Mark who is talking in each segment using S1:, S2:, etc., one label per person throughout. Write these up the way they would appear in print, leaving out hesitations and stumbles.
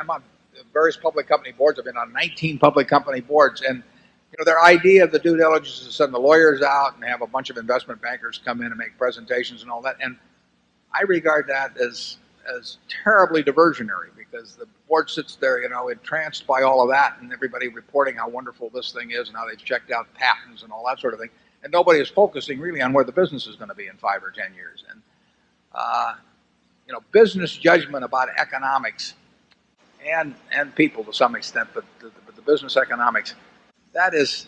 S1: I'm on various public company boards. I've been on 19 public company boards, and their idea of the due diligence is to send the lawyers out and have a bunch of investment bankers come in and make presentations and all that. And I regard that as terribly diversionary, because the board sits there, entranced by all of that, and everybody reporting how wonderful this thing is and how they've checked out patents and all that sort of thing. And nobody is focusing really on where the business is going to be in 5 or 10 years. And business judgment about economics and people to some extent, but the business economics, that is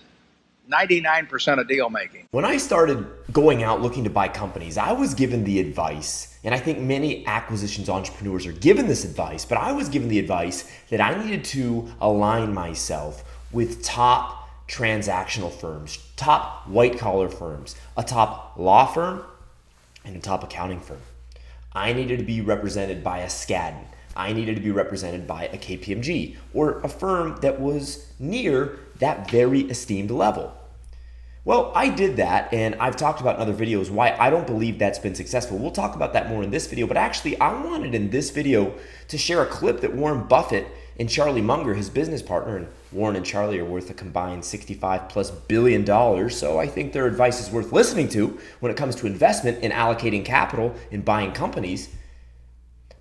S1: 99% of deal making.
S2: When I started going out looking to buy companies, I was given the advice, and I think many acquisitions entrepreneurs are given this advice, but I was given the advice that I needed to align myself with top transactional firms, top white collar firms, a top law firm, and a top accounting firm. I needed to be represented by a Skadden. I needed to be represented by a KPMG, or a firm that was near that very esteemed level. Well, I did that, and I've talked about in other videos why I don't believe that's been successful. We'll talk about that more in this video, but actually I wanted in this video to share a clip that Warren Buffett and Charlie Munger, his business partner, and Warren and Charlie are worth a combined $65+ billion, so I think their advice is worth listening to when it comes to investment and allocating capital and buying companies.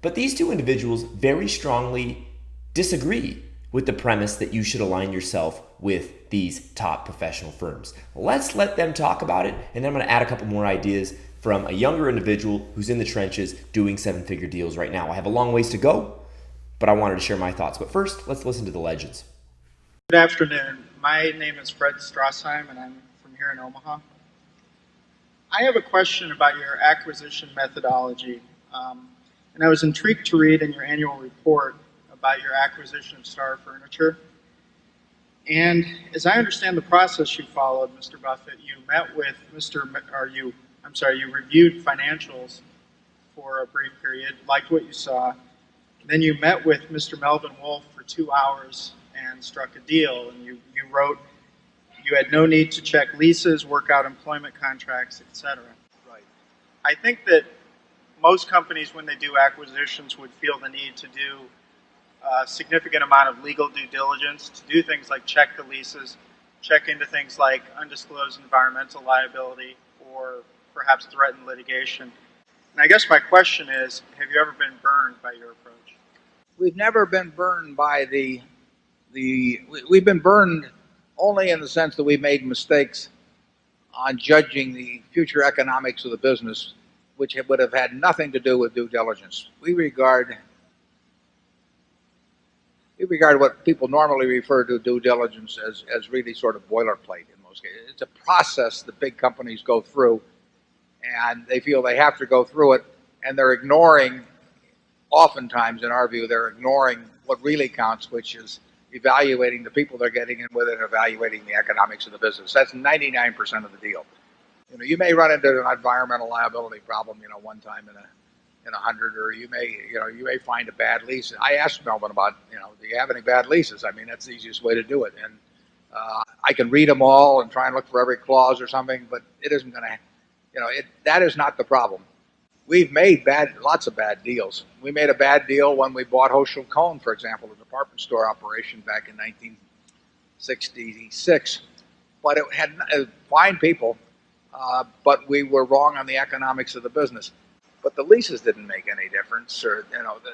S2: But these two individuals very strongly disagree with the premise that you should align yourself with these top professional firms. Let's let them talk about it, and then I'm going to add a couple more ideas from a younger individual who's in the trenches doing 7-figure deals right now. I have a long ways to go, but I wanted to share my thoughts. But first, let's listen to the legends.
S3: Good afternoon. My name is Fred Strassheim, and I'm from here in Omaha. I have a question about your acquisition methodology. And I was intrigued to read in your annual report about your acquisition of Star Furniture. And as I understand the process you followed, Mr. Buffett, you met with you reviewed financials for a brief period, liked what you saw, and then you met with Mr. Melvin Wolf for 2 hours and struck a deal. And you wrote you had no need to check leases, work out employment contracts, etc.
S1: Right.
S3: I think that most companies, when they do acquisitions, would feel the need to do a significant amount of legal due diligence, to do things like check the leases, check into things like undisclosed environmental liability, or perhaps threatened litigation. And I guess my question is, have you ever been burned by your approach?
S1: We've never been burned by we've been burned only in the sense that we've made mistakes on judging the future economics of the business, which would have had nothing to do with due diligence. We regard what people normally refer to due diligence as really sort of boilerplate in most cases. It's a process that big companies go through, and they feel they have to go through it, and they're ignoring, oftentimes in our view, they're ignoring what really counts, which is evaluating the people they're getting in with and evaluating the economics of the business. That's 99% of the deal. You may run into an environmental liability problem, one time in 100, or you may find a bad lease. I asked Melvin about, do you have any bad leases? I mean, that's the easiest way to do it. And I can read them all and try and look for every clause or something, but it isn't going to, that is not the problem. We've made lots of bad deals. We made a bad deal when we bought Hochschild Kohn, for example, a department store operation back in 1966. But it had fine people. But we were wrong on the economics of the business. But the leases didn't make any difference, or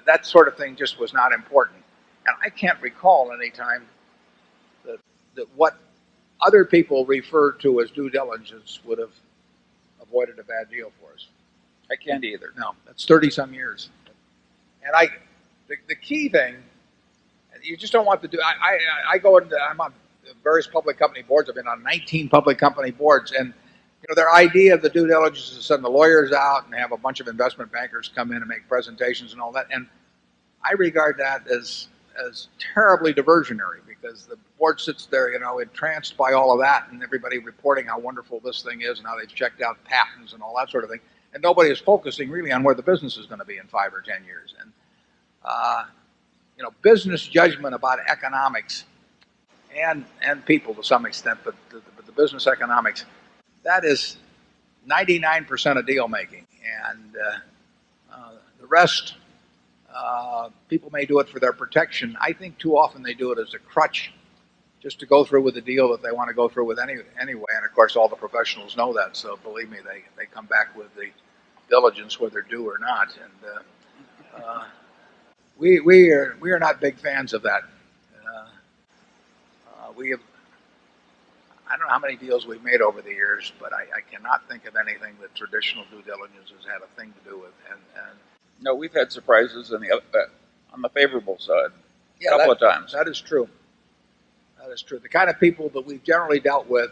S1: that sort of thing just was not important. And I can't recall any time that what other people refer to as due diligence would have avoided a bad deal for us. I can't either. No, that's 30-some years. And the key thing, you just don't want to do. I'm on various public company boards. I've been on 19 public company boards, and their idea of the due diligence is to send the lawyers out and have a bunch of investment bankers come in and make presentations and all that. And I regard that as terribly diversionary, because the board sits there, entranced by all of that, and everybody reporting how wonderful this thing is and how they've checked out patents and all that sort of thing. And nobody is focusing really on where the business is going to be in 5 or 10 years. And business judgment about economics and people to some extent, but the business economics, that is 99% of deal making, and the rest People may do it for their protection. I think too often they do it as a crutch, just to go through with the deal that they want to go through with anyway. And of course, all the professionals know that. So believe me, they come back with the diligence, whether due or not. And we are not big fans of that. We have, I don't know how many deals we've made over the years, but I cannot think of anything that traditional due diligence has had a thing to do with. And
S4: No, we've had surprises on the favorable side
S1: yeah,
S4: a couple of times.
S1: That is true. That is true. The kind of people that we've generally dealt with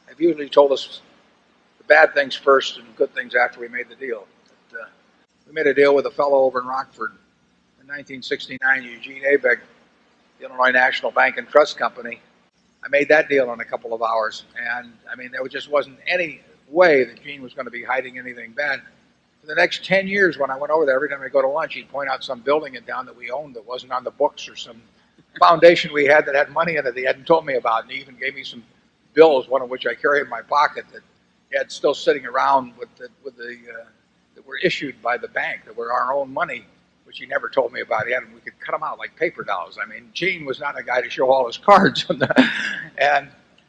S1: have usually told us the bad things first and good things after we made the deal. But, we made a deal with a fellow over in Rockford in 1969, Eugene Abeg, the Illinois National Bank and Trust Company. I made that deal in a couple of hours, and I mean, there just wasn't any way that Gene was going to be hiding anything bad. For the next 10 years, when I went over there, every time I go to lunch, he'd point out some building in town that we owned that wasn't on the books, or some foundation we had that had money in it that he hadn't told me about. And he even gave me some bills, one of which I carry in my pocket, that he had still sitting around that were issued by the bank, that were our own money, which he never told me about. We could cut them out like paper dolls. I mean, Gene was not a guy to show all his cards. And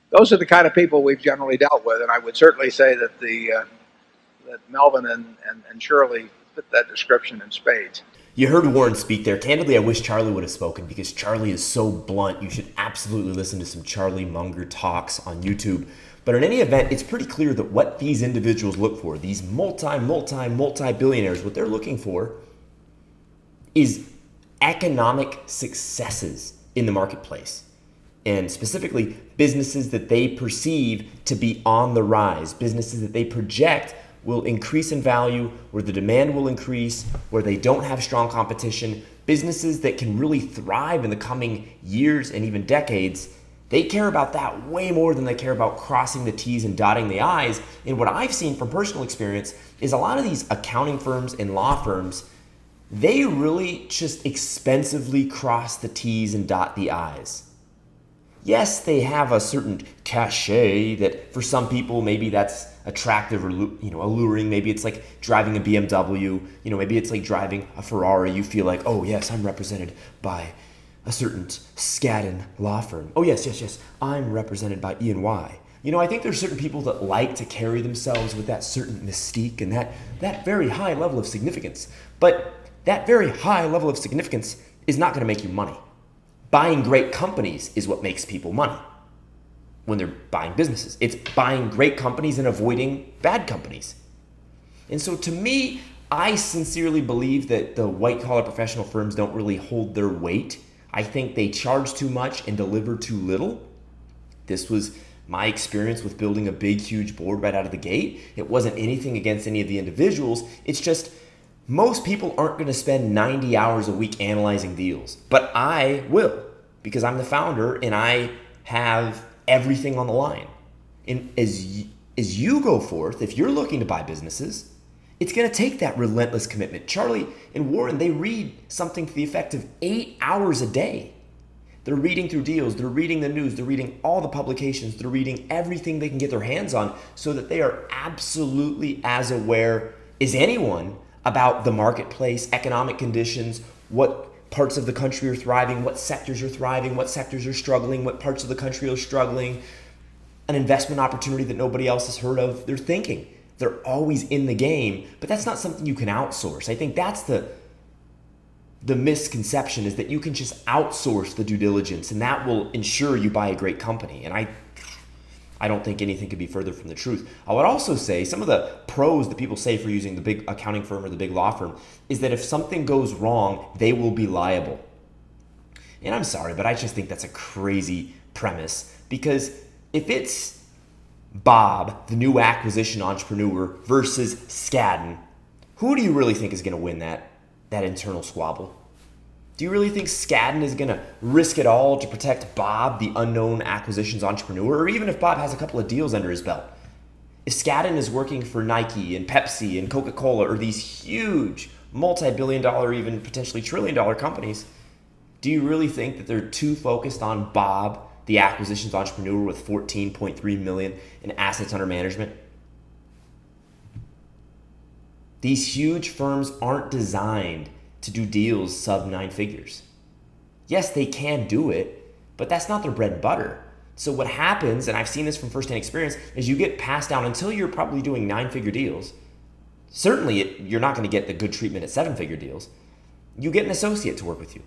S1: those are the kind of people we've generally dealt with. And I would certainly say that that Melvin and Shirley fit that description in spades.
S2: You heard Warren speak there. Candidly, I wish Charlie would have spoken because Charlie is so blunt. You should absolutely listen to some Charlie Munger talks on YouTube. But in any event, it's pretty clear that what these individuals look for, these multi-billionaires, what they're looking for is economic successes in the marketplace. And specifically, businesses that they perceive to be on the rise, businesses that they project will increase in value, where the demand will increase, where they don't have strong competition, businesses that can really thrive in the coming years and even decades. They care about that way more than they care about crossing the T's and dotting the I's. And what I've seen from personal experience is a lot of these accounting firms and law firms, they really just expensively cross the T's and dot the I's. Yes, they have a certain cachet that for some people maybe that's attractive or alluring. Maybe it's like driving a BMW. Maybe it's like driving a Ferrari. You feel like, oh yes, I'm represented by a certain Skadden law firm. Oh yes, I'm represented by E&Y. I think there's certain people that like to carry themselves with that certain mystique and that very high level of significance. But that very high level of significance is not going to make you money. Buying great companies is what makes people money when they're buying businesses. It's buying great companies and avoiding bad companies. And so to me, I sincerely believe that the white-collar professional firms don't really hold their weight. I think they charge too much and deliver too little. This was my experience with building a big, huge board right out of the gate. It wasn't anything against any of the individuals. It's just most people aren't going to spend 90 hours a week analyzing deals, but I will because I'm the founder and I have everything on the line. And as you go forth, if you're looking to buy businesses, it's going to take that relentless commitment. Charlie and Warren, they read something to the effect of 8 hours a day. They're reading through deals, they're reading the news, they're reading all the publications, they're reading everything they can get their hands on so that they are absolutely as aware as anyone about the marketplace, economic conditions, what parts of the country are thriving, what sectors are thriving, what sectors are struggling, what parts of the country are struggling, an investment opportunity that nobody else has heard of. They're thinking. They're always in the game, but that's not something you can outsource. I think that's the misconception, is that you can just outsource the due diligence and that will ensure you buy a great company. And I don't think anything could be further from the truth. I would also say some of the pros that people say for using the big accounting firm or the big law firm is that if something goes wrong, they will be liable. And I'm sorry, but I just think that's a crazy premise, because if it's Bob, the new acquisition entrepreneur, versus Skadden, who do you really think is going to win that internal squabble? Do you really think Skadden is going to risk it all to protect Bob, the unknown acquisitions entrepreneur? Or even if Bob has a couple of deals under his belt? If Skadden is working for Nike and Pepsi and Coca-Cola, or these huge multi-billion-dollar, even potentially trillion-dollar companies, do you really think that they're too focused on Bob, the acquisitions entrepreneur with $14.3 million in assets under management? These huge firms aren't designed to do deals sub 9 figures. Yes, they can do it, but that's not their bread and butter. So what happens, and I've seen this from firsthand experience, is you get passed down until you're probably doing 9-figure deals. Certainly, you're not going to get the good treatment at 7-figure deals. You get an associate to work with you.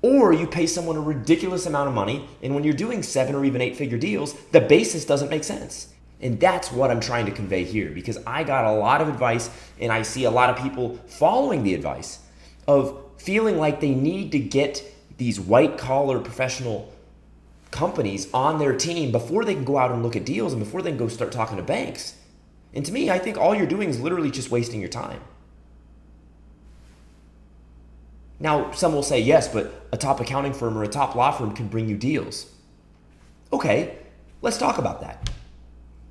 S2: Or you pay someone a ridiculous amount of money, and when you're doing 7 or even 8-figure deals, the basis doesn't make sense. And that's what I'm trying to convey here, because I got a lot of advice, and I see a lot of people following the advice of feeling like they need to get these white-collar professional companies on their team before they can go out and look at deals and before they can go start talking to banks. And to me, I think all you're doing is literally just wasting your time. Now, some will say, yes, but a top accounting firm or a top law firm can bring you deals. Okay, let's talk about that.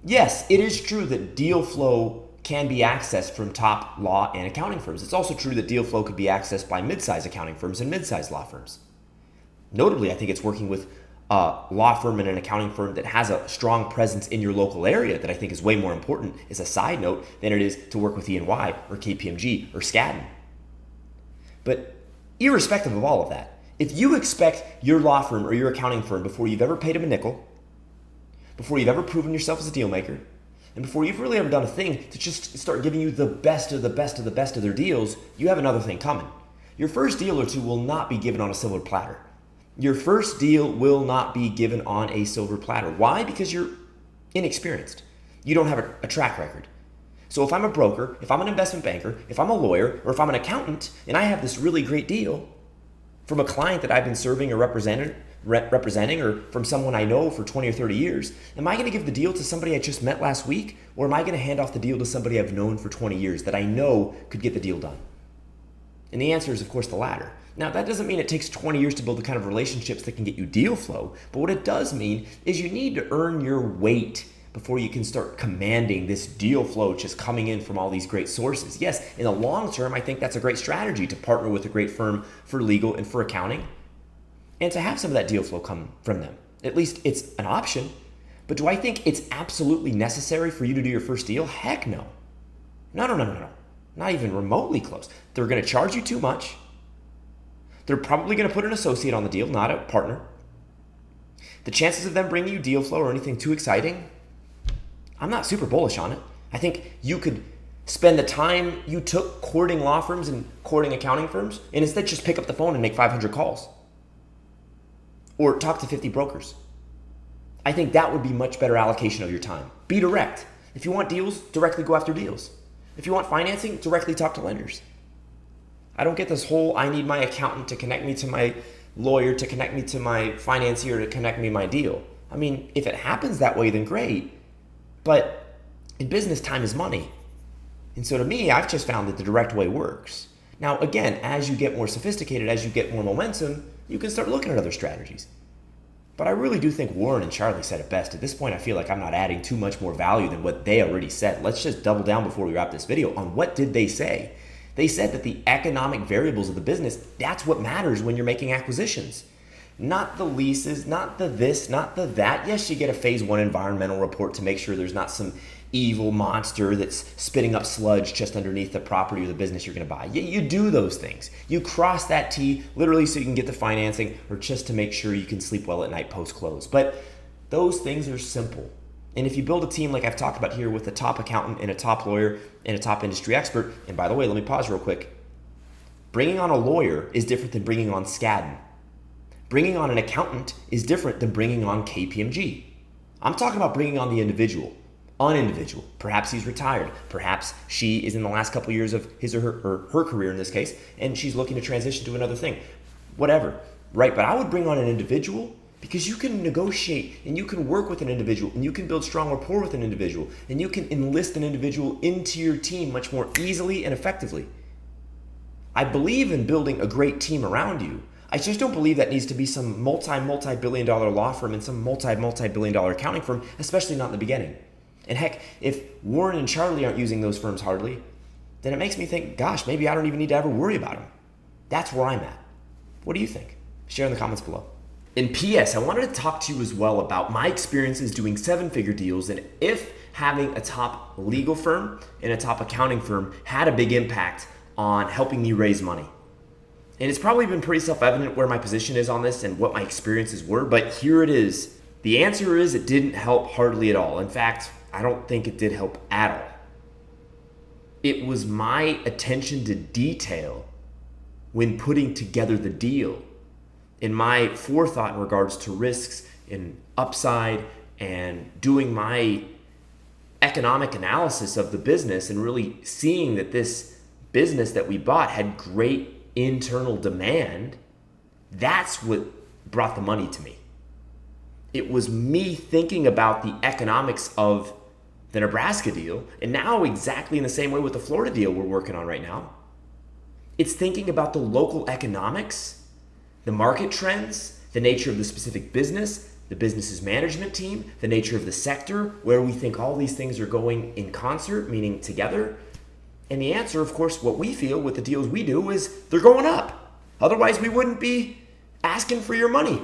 S2: Yes, it is true that deal flow can be accessed from top law and accounting firms. It's also true that deal flow could be accessed by mid-size accounting firms and mid-size law firms. Notably, I think it's working with a law firm and an accounting firm that has a strong presence in your local area that I think is way more important as a side note than it is to work with E&Y or KPMG or Skadden. But irrespective of all of that, if you expect your law firm or your accounting firm before you've ever paid them a nickel, before you've ever proven yourself as a deal maker, and before you've really ever done a thing to just start giving you the best of the best of the best of their deals, you have another thing coming. Your first deal or two will not be given on a silver platter. Your first deal will not be given on a silver platter. Why? Because you're inexperienced. You don't have a track record. So if I'm a broker, if I'm an investment banker, if I'm a lawyer, or if I'm an accountant, and I have this really great deal from a client that I've been serving or representing, or from someone I know for 20 or 30 years, am I going to give the deal to somebody I just met last week, or am I going to hand off the deal to somebody I've known for 20 years that I know could get the deal done? And the answer is, of course, the latter. Now, that doesn't mean it takes 20 years to build the kind of relationships that can get you deal flow, but what it does mean is you need to earn your weight before you can start commanding this deal flow just coming in from all these great sources. Yes, in the long term, I think that's a great strategy to partner with a great firm for legal and for accounting and to have some of that deal flow come from them. At least it's an option. But do I think it's absolutely necessary for you to do your first deal? Heck no. No. Not even remotely close. They're going to charge you too much. They're probably going to put an associate on the deal, not a partner. The chances of them bringing you deal flow or anything too exciting, I'm not super bullish on it. I think you could spend the time you took courting law firms and courting accounting firms and instead just pick up the phone and make 500 calls. Or talk to 50 brokers. I think that would be much better allocation of your time. Be direct. If you want deals, directly go after deals. If you want financing, directly talk to lenders. I don't get this whole, I need my accountant to connect me to my lawyer, to connect me to my financier, to connect me my deal. I mean, if it happens that way, then great. But in business, time is money. And so to me, I've just found that the direct way works. Now, again, as you get more sophisticated, as you get more momentum, you can start looking at other strategies. But I really do think Warren and Charlie said it best. At this point, I feel like I'm not adding too much more value than what they already said. Let's just double down before we wrap this video on what did they say. They said that the economic variables of the business, that's what matters when you're making acquisitions. Not the leases, not the this, not the that. Yes, you get a phase 1 environmental report to make sure there's not some evil monster that's spitting up sludge just underneath the property or the business you're going to buy. You do those things. You cross that T literally so you can get the financing or just to make sure you can sleep well at night post-close. But those things are simple. And if you build a team like I've talked about here with a top accountant and a top lawyer and a top industry expert, and by the way, let me pause real quick. Bringing on a lawyer is different than bringing on Skadden. Bringing on an accountant is different than bringing on KPMG. I'm talking about bringing on the individual, an individual. Perhaps he's retired. Perhaps she is in the last couple of years of his or her career in this case, and she's looking to transition to another thing. Whatever, right? But I would bring on an individual because you can negotiate and you can work with an individual and you can build strong rapport with an individual and you can enlist an individual into your team much more easily and effectively. I believe in building a great team around you. I just don't believe that needs to be some multi-billion dollar law firm and some multi-billion dollar accounting firm, especially not in the beginning. And heck, if Warren and Charlie aren't using those firms hardly, then it makes me think, gosh, maybe I don't even need to ever worry about them. That's where I'm at. What do you think? Share in the comments below. And P.S., I wanted to talk to you as well about my experiences doing 7-figure deals and if having a top legal firm and a top accounting firm had a big impact on helping me raise money. And it's probably been pretty self-evident where my position is on this and what my experiences were, but here it is. The answer is it didn't help hardly at all. In fact, I don't think it did help at all. It was my attention to detail when putting together the deal, in my forethought in regards to risks and upside, and doing my economic analysis of the business and really seeing that this business that we bought had great internal demand. That's what brought the money to me. It was me thinking about the economics of the Nebraska deal, and now exactly in the same way with the Florida deal we're working on right now. It's thinking about the local economics, the market trends, the nature of the specific business, the business's management team, the nature of the sector, where we think all these things are going in concert, meaning together. And the answer, of course, what we feel with the deals we do is they're going up. Otherwise, we wouldn't be asking for your money,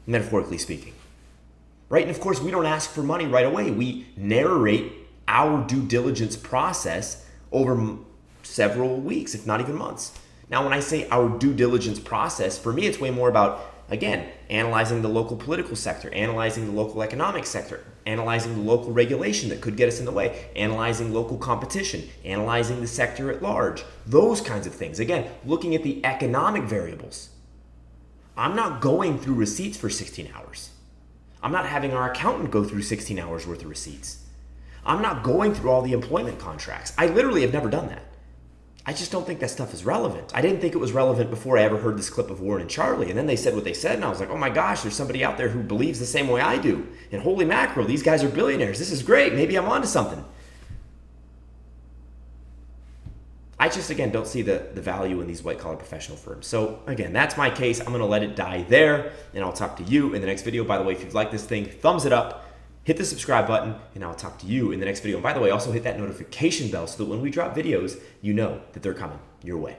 S2: metaphorically speaking. Right? And of course, we don't ask for money right away. We narrate our due diligence process over several weeks, if not even months. Now, when I say our due diligence process, for me, it's way more about, again, analyzing the local political sector, analyzing the local economic sector, analyzing the local regulation that could get us in the way, analyzing local competition, analyzing the sector at large, those kinds of things. Again, looking at the economic variables. I'm not going through receipts for 16 hours. I'm not having our accountant go through 16 hours worth of receipts. I'm not going through all the employment contracts. I literally have never done that. I just don't think that stuff is relevant. I didn't think it was relevant before I ever heard this clip of Warren and Charlie. And then they said what they said, and I was like, oh my gosh, there's somebody out there who believes the same way I do. And holy mackerel, these guys are billionaires. This is great. Maybe I'm onto something. I just, again, don't see the value in these white-collar professional firms. So, again, that's my case. I'm going to let it die there, and I'll talk to you in the next video. By the way, if you've liked this thing, thumbs it up, hit the subscribe button, and I'll talk to you in the next video. And by the way, also hit that notification bell so that when we drop videos, you know that they're coming your way.